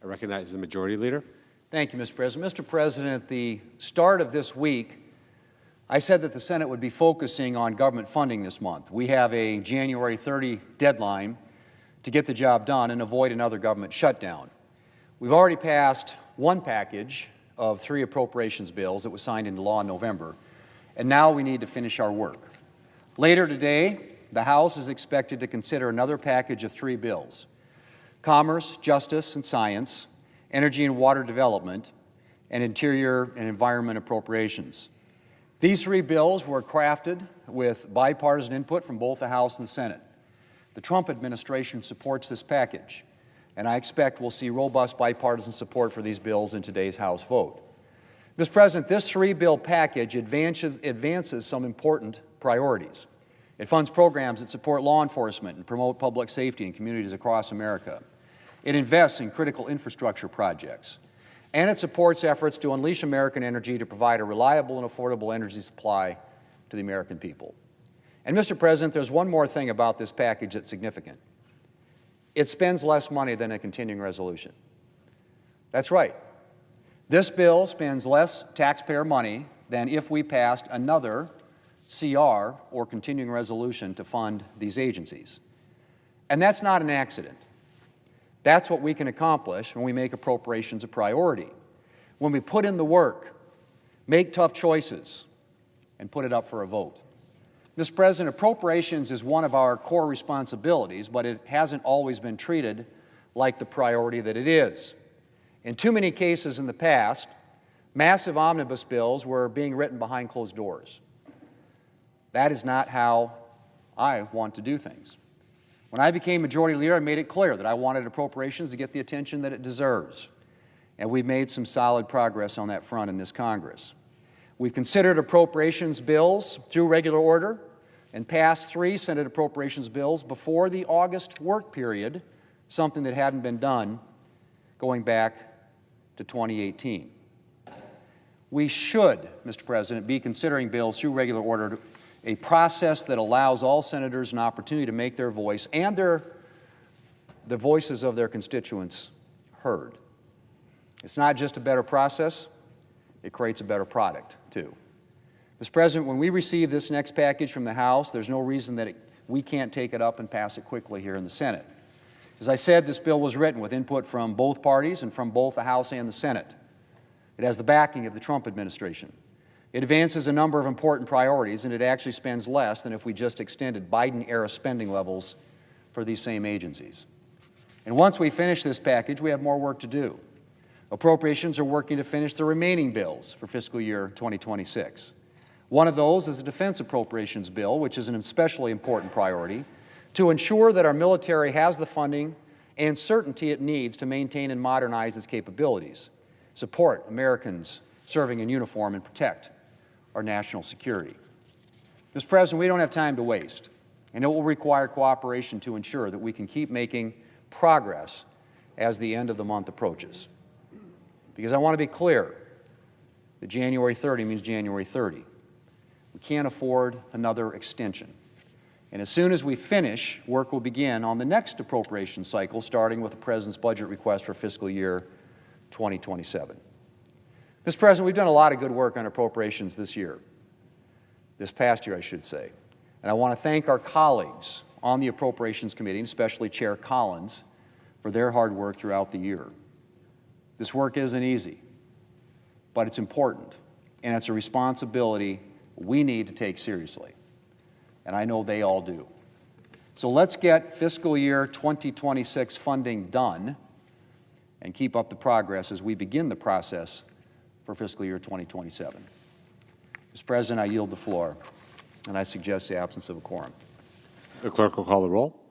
recognize the Majority Leader. Thank you, Mr. President. Mr. President, at the start of this week, I said that the Senate would be focusing on government funding this month. We have a January 30 deadline to get the job done and avoid another government shutdown. We've already passed one package of 3 appropriations bills that was signed into law in November, and now we need to finish our work. Later today, the House is expected to consider another package of 3 bills: Commerce, Justice, and Science, Energy and Water Development, and Interior and Environment Appropriations. These 3 bills were crafted with bipartisan input from both the House and the Senate. The Trump administration supports this package, and I expect we'll see robust bipartisan support for these bills in today's House vote. Mr. President, this 3-bill package advances some important priorities. It funds programs that support law enforcement and promote public safety in communities across America. It invests in critical infrastructure projects. And it supports efforts to unleash American energy to provide a reliable and affordable energy supply to the American people. And, Mr. President, there's one more thing about this package that's significant. It spends less money than a continuing resolution. That's right. This bill spends less taxpayer money than if we passed another CR or continuing resolution to fund these agencies. And that's not an accident. That's what we can accomplish when we make appropriations a priority, when we put in the work, make tough choices, and put it up for a vote. Mr. President, appropriations is one of our core responsibilities, but it hasn't always been treated like the priority that it is. In too many cases in the past, massive omnibus bills were being written behind closed doors. That is not how I want to do things. When I became Majority Leader, I made it clear that I wanted appropriations to get the attention that it deserves. And we've made some solid progress on that front in this Congress. We've considered appropriations bills through regular order and passed 3 Senate appropriations bills before the August work period, something that hadn't been done going back to 2018. We should, Mr. President, be considering bills through regular order, a process that allows all senators an opportunity to make their voice and the voices of their constituents heard. It's not just a better process, it creates a better product, too. Mr. President, when we receive this next package from the House, there's no reason that we can't take it up and pass it quickly here in the Senate. As I said, this bill was written with input from both parties and from both the House and the Senate. It has the backing of the Trump administration. It advances a number of important priorities, and it actually spends less than if we just extended Biden-era spending levels for these same agencies. And once we finish this package, we have more work to do. Appropriations are working to finish the remaining bills for fiscal year 2026. One of those is the defense appropriations bill, which is an especially important priority, to ensure that our military has the funding and certainty it needs to maintain and modernize its capabilities, support Americans serving in uniform, and protect our national security. Mr. President, we don't have time to waste, and it will require cooperation to ensure that we can keep making progress as the end of the month approaches. Because I want to be clear that January 30 means January 30. We can't afford another extension. And as soon as we finish, work will begin on the next appropriation cycle, starting with the President's budget request for fiscal year 2027. Mr. President, we've done a lot of good work on appropriations this past year, I should say. And I want to thank our colleagues on the Appropriations Committee, and especially Chair Collins, for their hard work throughout the year. This work isn't easy, but it's important, and it's a responsibility we need to take seriously. And I know they all do. So let's get fiscal year 2026 funding done and keep up the progress as we begin the process for fiscal year 2027. Mr. President, I yield the floor, and I suggest the absence of a quorum. The clerk will call the roll.